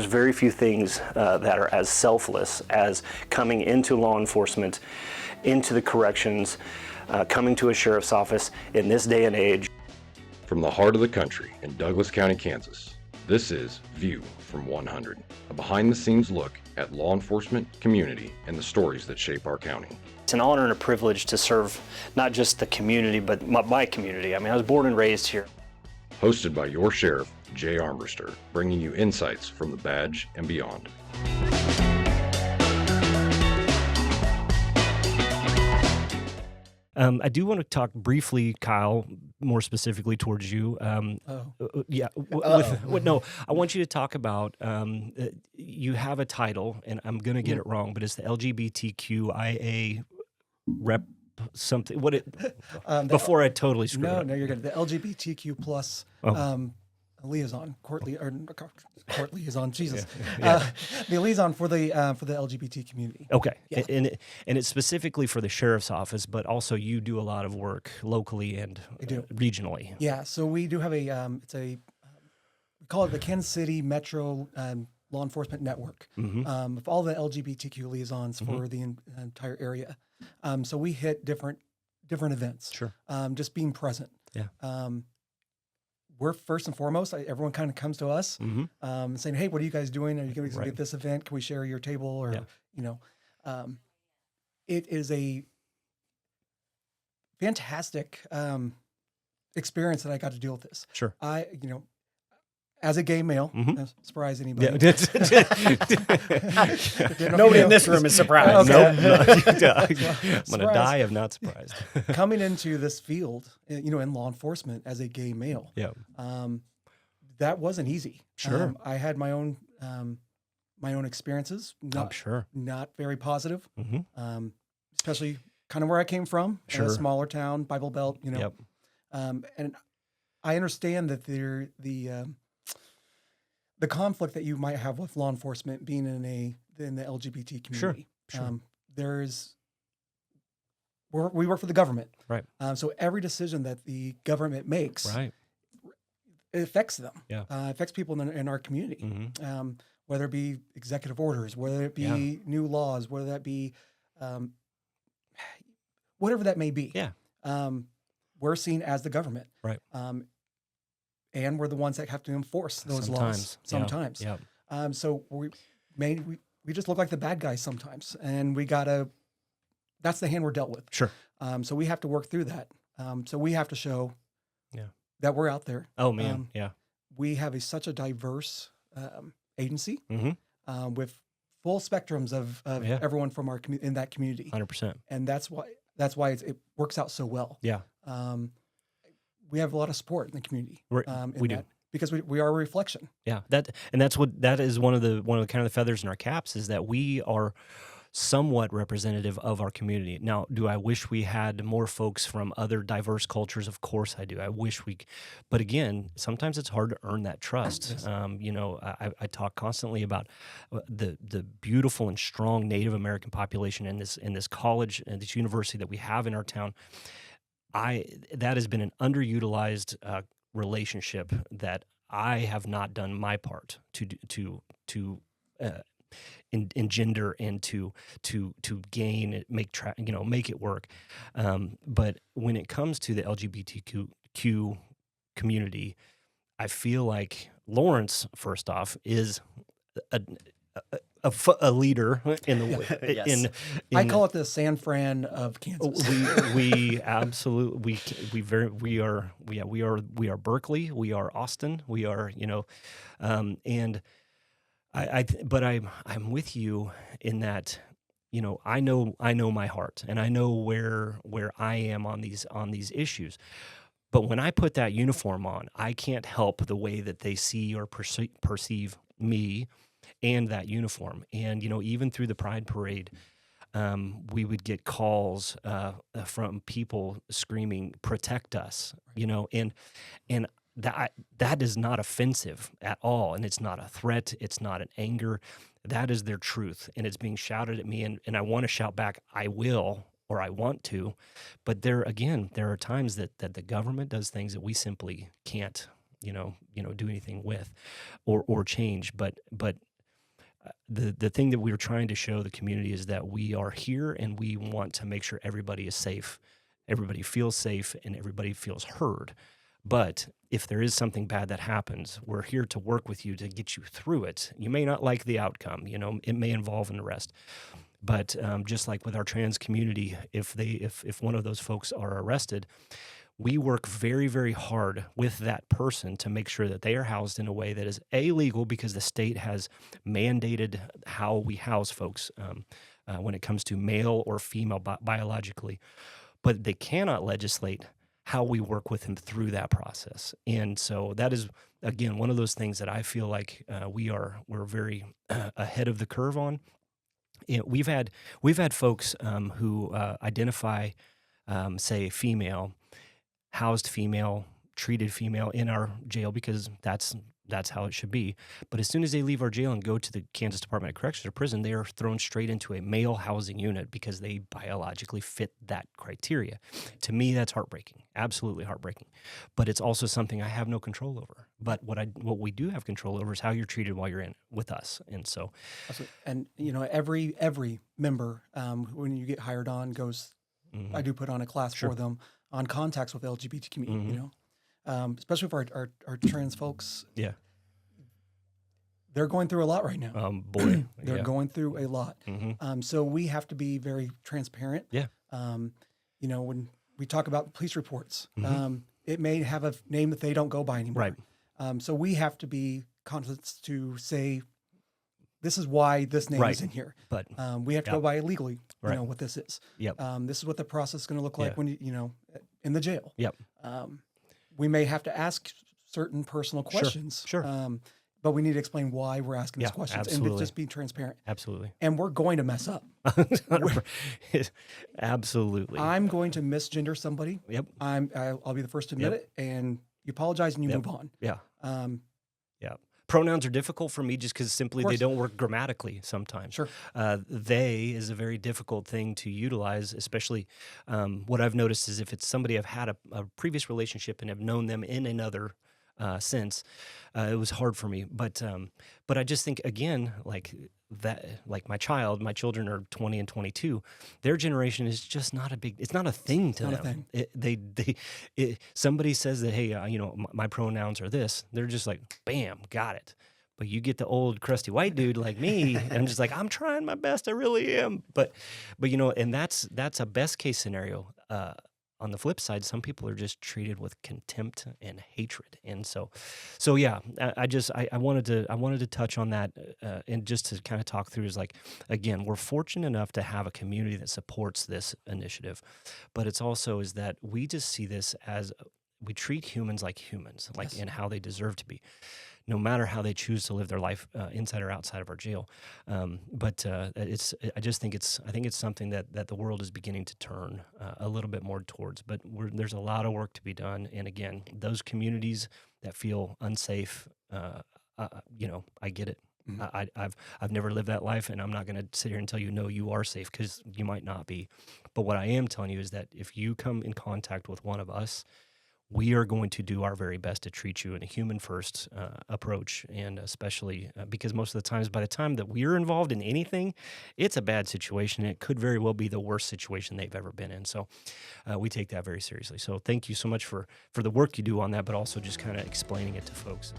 very few things that are as selfless as coming into law enforcement, into the corrections, coming to a sheriff's office in this day and age. From the heart of the country in Douglas County, Kansas, this is View from 100, a behind-the-scenes look at law enforcement, community, and the stories that shape our county. It's an honor and a privilege to serve not just the community, but my community. I mean, I was born and raised here. Hosted by your sheriff, Jay Armbrister, bringing you insights from the badge and beyond. I do want to talk briefly, Kyle, more specifically towards you. Yeah. No, I want you to talk about, you have a title, and I'm going to get it wrong, but it's the LGBTQIA rep something. Before I totally screw it up. No, you're good. The LGBTQ plus liaison, court liaison. Jesus, the liaison for the LGBT community. Okay, Yeah. and it's specifically for the sheriff's office, but also you do a lot of work locally and regionally. Yeah, so we do have we call it the Kansas City Metro Law Enforcement Network of all the LGBTQ liaisons for the entire area. So we hit different events. Sure. Just being present. Yeah. We're first and foremost, everyone kind of comes to us saying, hey, what are you guys doing? Are you going to be at this event? Can we share your table? Or, it is a fantastic experience that I got to deal with this. Sure. As a gay male, surprise anybody. Nobody in this room is surprised. Okay. I'm going to die of not surprised. Coming into this field, in law enforcement as a gay male, that wasn't easy. Sure. I had my own experiences. I'm sure. Not very positive, especially kind of where I came from, in a smaller town, Bible Belt, and I understand that the conflict that you might have with law enforcement being in the LGBT community. Sure. We work for the government. Right. So every decision that the government makes, Right. it affects them. Yeah. Affects people in our community. Whether it be executive orders, whether it be new laws, whether that be whatever that may be. Yeah. We're seen as the government. Right. And we're the ones that have to enforce those laws sometimes. Yeah. So we just look like the bad guys sometimes, and that's the hand we're dealt with. Sure. So we have to work through that. So we have to show that we're out there. Oh man. We have such a diverse agency with full spectrums of everyone from our in that community. 100%. And that's why it works out so well. Yeah. We have a lot of support in the community. We do. Because we are a reflection. Yeah, that is one of the kind of the feathers in our caps is that we are somewhat representative of our community. Now, do I wish we had more folks from other diverse cultures? Of course I do. I wish but again, sometimes it's hard to earn that trust. Yes. I talk constantly about the beautiful and strong Native American population in this college and this university that we have in our town. That has been an underutilized relationship that I have not done my part to engender and to gain, make it work. But when it comes to the LGBTQ community, I feel like Lawrence, first off, is a leader in the Yes. I call it the San Fran of Kansas. we absolutely we are Berkeley, we are Austin, we are and but I'm with you in that I know my heart and I know where I am on these issues. But when I put that uniform on, I can't help the way that they see or perceive me and that uniform. And, even through the Pride Parade, we would get calls from people screaming, protect us, and that is not offensive at all. And it's not a threat. It's not an anger. That is their truth. And it's being shouted at me. And I want to shout back, I will, or I want to. But there are times that the government does things that we simply can't, do anything with or change. But the thing that we're trying to show the community is that we are here and we want to make sure everybody is safe, everybody feels safe, and everybody feels heard. But if there is something bad that happens, we're here to work with you to get you through it. You may not like the outcome, it may involve an arrest. But just like with our trans community, if one of those folks are arrested, we work very, very hard with that person to make sure that they are housed in a way that is legal, because the state has mandated how we house folks when it comes to male or female biologically. But they cannot legislate how we work with them through that process. And so that is, again, one of those things that I feel like we're very ahead of the curve on. We've had folks who identify, say, female, housed female, treated female in our jail, because that's how it should be. But as soon as they leave our jail and go to the Kansas Department of Corrections or prison, they are thrown straight into a male housing unit because they biologically fit that criteria. To me, that's heartbreaking, absolutely heartbreaking. But it's also something I have no control over. But what we do have control over is how you're treated while you're in with us. And so, and every member when you get hired on goes. I do put on a class for them on contacts with LGBT community. Especially for our trans folks. Yeah. They're going through a lot right now. Boy. They're going through a lot. So we have to be very transparent. Yeah. When we talk about police reports, it may have a name that they don't go by anymore. Right. So we have to be confident to say, this is why this name is in here. But we have to go by it legally, what this is. Yep. This is what the process is going to look like when in the jail. Yep. We may have to ask certain personal questions. Sure. But we need to explain why we're asking these questions. Absolutely. And just be transparent. Absolutely. And we're going to mess up. Absolutely. I'm going to misgender somebody. Yep. I'll be the first to admit it. And you apologize and you move on. Yeah. Pronouns are difficult for me just because simply they don't work grammatically sometimes. Sure. They is a very difficult thing to utilize, especially what I've noticed is if it's somebody I've had a previous relationship and have known them in another sense, it was hard for me. But I just think, again, like my children are 20 and 22. Their generation is just not it's not a thing to them. Somebody says that, hey, my pronouns are this. They're just like, bam, got it. But you get the old crusty white dude like me, and I'm just like, I'm trying my best, I really am. But and that's a best case scenario. On the flip side, some people are just treated with contempt and hatred, and so yeah. I wanted to touch on that, and just to kind of talk through is like, again, we're fortunate enough to have a community that supports this initiative, but it's also is that we just see this as we treat humans like humans, like in how they deserve to be, no matter how they choose to live their life inside or outside of our jail. But I think it's something that the world is beginning to turn a little bit more towards. But there's a lot of work to be done. And again, those communities that feel unsafe, I get it. I've never lived that life, and I'm not going to sit here and tell you, no, you are safe, because you might not be. But what I am telling you is that if you come in contact with one of us, we are going to do our very best to treat you in a human-first approach, and especially because most of the times, by the time that we're involved in anything, it's a bad situation. It could very well be the worst situation they've ever been in. So we take that very seriously. So thank you so much for the work you do on that, but also just kind of explaining it to folks.